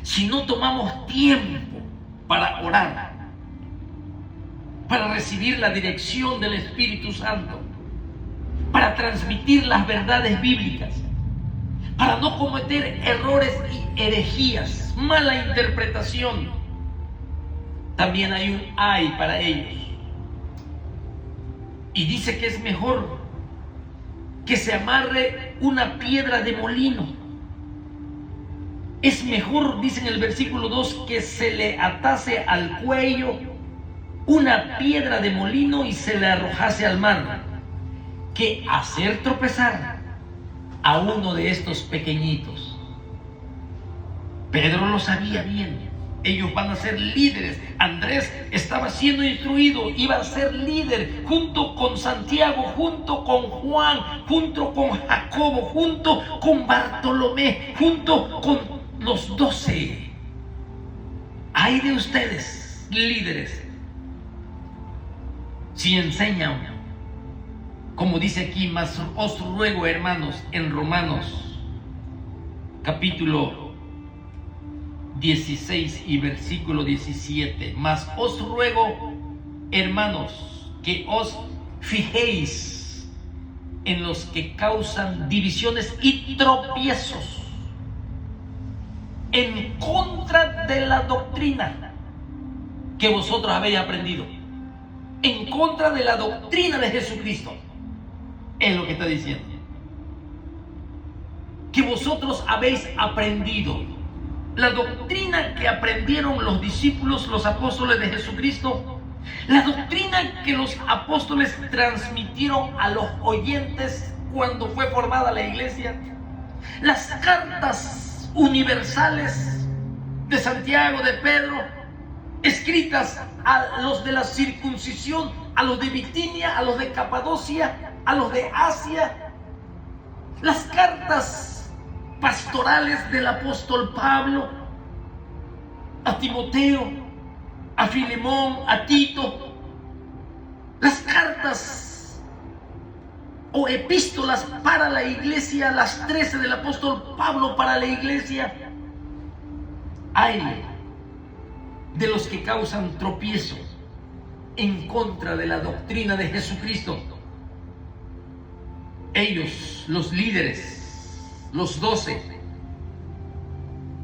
si no tomamos tiempo para orar, para recibir la dirección del Espíritu Santo, para transmitir las verdades bíblicas, para no cometer errores y herejías, mala interpretación, también hay un ay para ellos. Y dice que es mejor que se amarre una piedra de molino. Es mejor, dice en el versículo 2, que se le atase al cuello una piedra de molino y se le arrojase al mar, que hacer tropezar a uno de estos pequeñitos. Pedro lo sabía bien. Ellos van a ser líderes. Andrés estaba siendo instruido, iba a ser líder junto con Santiago, junto con Juan, junto con Jacobo, junto con Bartolomé, junto con los 12. Hay de ustedes, líderes, si enseñan, como dice aquí, mas os ruego, hermanos, en Romanos capítulo 16 y versículo 17, mas os ruego, hermanos, que os fijéis en los que causan divisiones y tropiezos en contra de la doctrina que vosotros habéis aprendido, en contra de la doctrina de Jesucristo. Es lo que está diciendo, que vosotros habéis aprendido. La doctrina que aprendieron los discípulos, los apóstoles de Jesucristo, la doctrina que los apóstoles transmitieron a los oyentes cuando fue formada la iglesia, las cartas universales de Santiago, de Pedro, escritas a los de la circuncisión, a los de Bitinia, a los de Capadocia, a los de Asia, las cartas pastorales del apóstol Pablo a Timoteo, a Filemón, a Tito, las cartas o epístolas para la iglesia, las 13 del apóstol Pablo para la iglesia. Hay de los que causan tropiezo en contra de la doctrina de Jesucristo. Ellos, los líderes, los 12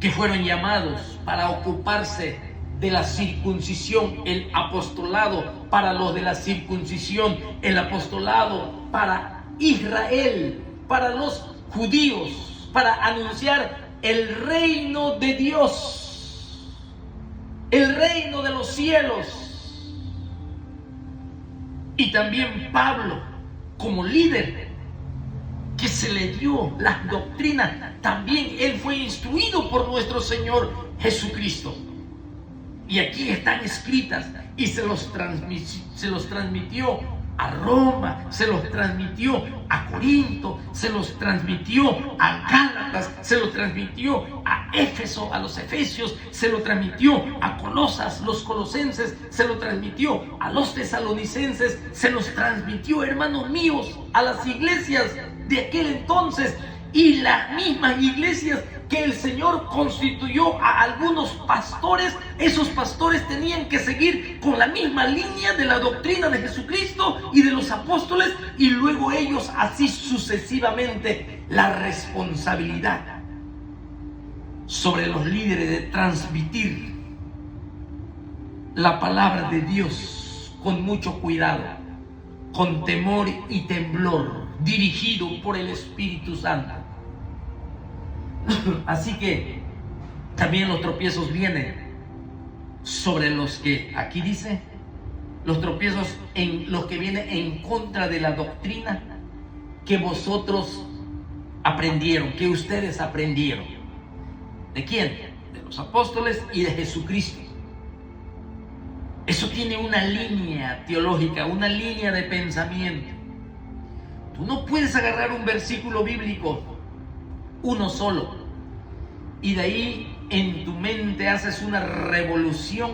que fueron llamados para ocuparse de la circuncisión, el apostolado para los de la circuncisión, el apostolado para Israel, para los judíos, para anunciar el reino de Dios, el reino de los cielos. Y también Pablo, como líder, que se le dio las doctrinas, también él fue instruido por nuestro Señor Jesucristo. Y aquí están escritas y se los transmitió a Roma, se los transmitió a Corinto, se los transmitió a Gálatas, se los transmitió a Éfeso, a los efesios, se lo transmitió a Colosas, los colosenses, se lo transmitió a los tesalonicenses, se los transmitió, hermanos míos, a las iglesias de aquel entonces, y las mismas iglesias que el Señor constituyó a algunos pastores. Esos pastores tenían que seguir con la misma línea de la doctrina de Jesucristo y de los apóstoles, y luego ellos así sucesivamente. La responsabilidad sobre los líderes de transmitir la palabra de Dios con mucho cuidado, con temor y temblor, dirigido por el Espíritu Santo. Así que también los tropiezos vienen sobre los que, aquí dice, los tropiezos en los que vienen en contra de la doctrina que vosotros aprendieron, que ustedes aprendieron. ¿De quién? De los apóstoles y de Jesucristo. Eso tiene una línea teológica, una línea de pensamiento. Tú no puedes agarrar un versículo bíblico, uno solo, y de ahí en tu mente haces una revolución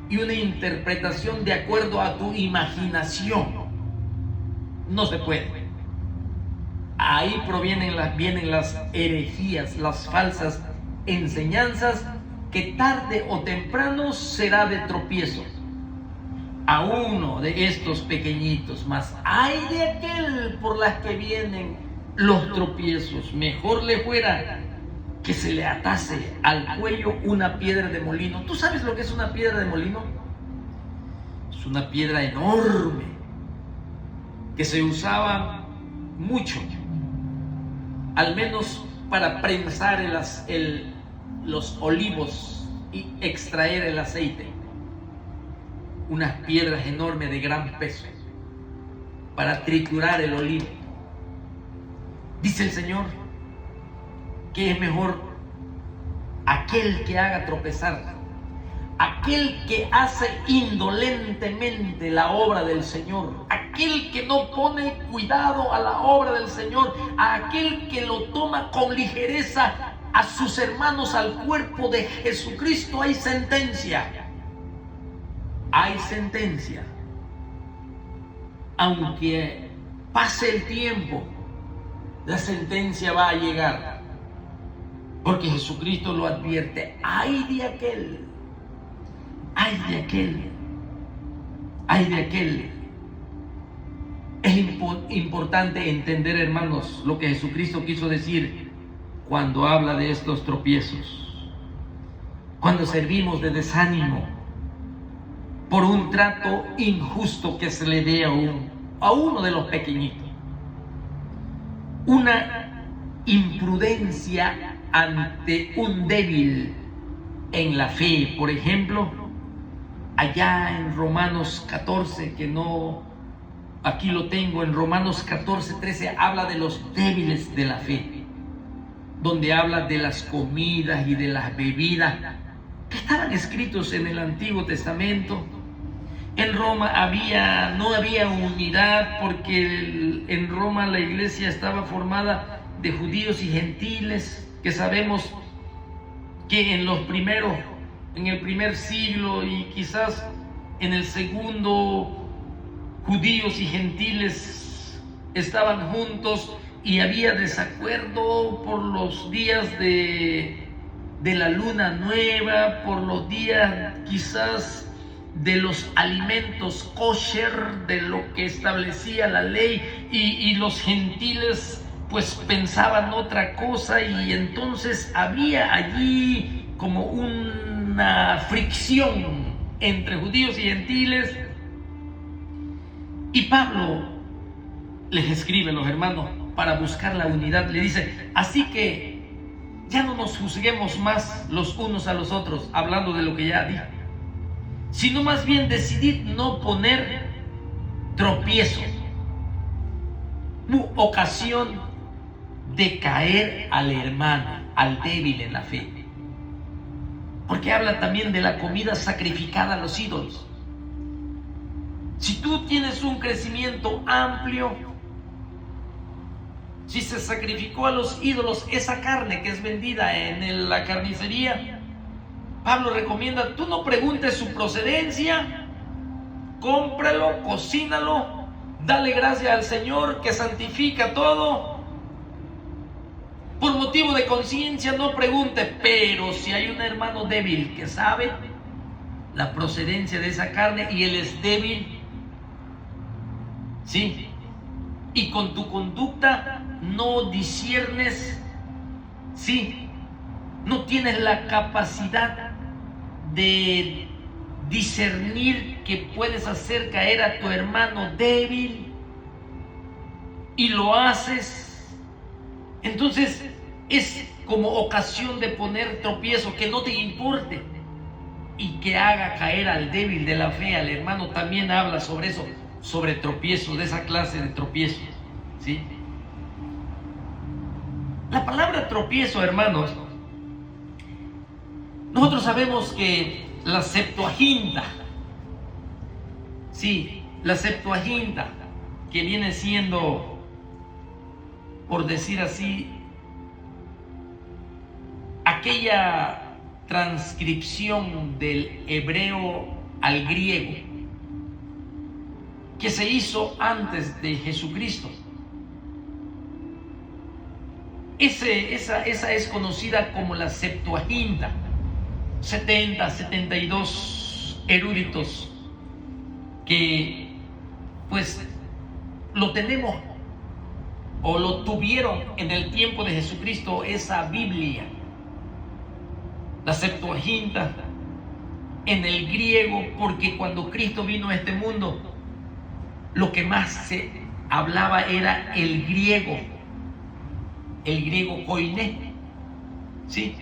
y una interpretación de acuerdo a tu imaginación. No se puede. Ahí vienen las herejías, las falsas enseñanzas que tarde o temprano será de tropiezo a uno de estos pequeñitos, mas ay de aquel por las que vienen los tropiezos. Mejor le fuera que se le atase al cuello una piedra de molino. ¿Tú sabes lo que es una piedra de molino? Es una piedra enorme que se usaba mucho, al menos para prensar los olivos y extraer el aceite. Unas piedras enormes de gran peso para triturar el olivo. Dice el Señor que es mejor aquel que haga tropezar, aquel que hace indolentemente la obra del Señor, aquel que no pone cuidado a la obra del Señor, aquel que lo toma con ligereza a sus hermanos, al cuerpo de Jesucristo. Hay sentencia. Hay sentencia. Aunque pase el tiempo, la sentencia va a llegar. Porque Jesucristo lo advierte. Ay de aquel. Ay de aquel. Ay de aquel. Es importante entender, hermanos, lo que Jesucristo quiso decir cuando habla de estos tropiezos. Cuando servimos de desánimo por un trato injusto que se le dé a uno de los pequeñitos. Una imprudencia ante un débil en la fe. Por ejemplo, allá en Romanos 14, que no, aquí lo tengo, en Romanos 14, 13, habla de los débiles de la fe, donde habla de las comidas y de las bebidas que estaban escritos en el Antiguo Testamento. En Roma no había unidad, porque en Roma la iglesia estaba formada de judíos y gentiles, que sabemos que en el primer siglo y quizás en el segundo, judíos y gentiles estaban juntos y había desacuerdo por los días de la luna nueva, por los días quizás de los alimentos kosher, de lo que establecía la ley, y los gentiles pues pensaban otra cosa, y entonces había allí como una fricción entre judíos y gentiles. Y Pablo les escribe a los hermanos para buscar la unidad. Le dice: así que ya no nos juzguemos más los unos a los otros, hablando de lo que ya dije, sino más bien decidid no poner tropiezo, ocasión de caer al hermano, al débil en la fe. Porque habla también de la comida sacrificada a los ídolos. Si tú tienes un crecimiento amplio, si se sacrificó a los ídolos esa carne que es vendida en la carnicería, Pablo recomienda: tú no preguntes su procedencia, cómpralo, cocínalo, dale gracias al Señor que santifica todo. Por motivo de conciencia no pregunte, pero si hay un hermano débil que sabe la procedencia de esa carne y él es débil, sí, y con tu conducta no disciernes, sí, no tienes la capacidad de discernir que puedes hacer caer a tu hermano débil y lo haces, entonces es como ocasión de poner tropiezo, que no te importe y que haga caer al débil de la fe, al hermano. También habla sobre eso, sobre tropiezos, de esa clase de tropiezos, ¿sí? La palabra tropiezo, hermanos, nosotros sabemos que la Septuaginta, sí, la Septuaginta, que viene siendo, por decir así, aquella transcripción del hebreo al griego que se hizo antes de Jesucristo. Esa es conocida como la Septuaginta. 72 eruditos que pues lo tenemos o lo tuvieron en el tiempo de Jesucristo, esa Biblia. La Septuaginta en el griego, porque cuando Cristo vino a este mundo, lo que más se hablaba era el griego koiné, ¿sí?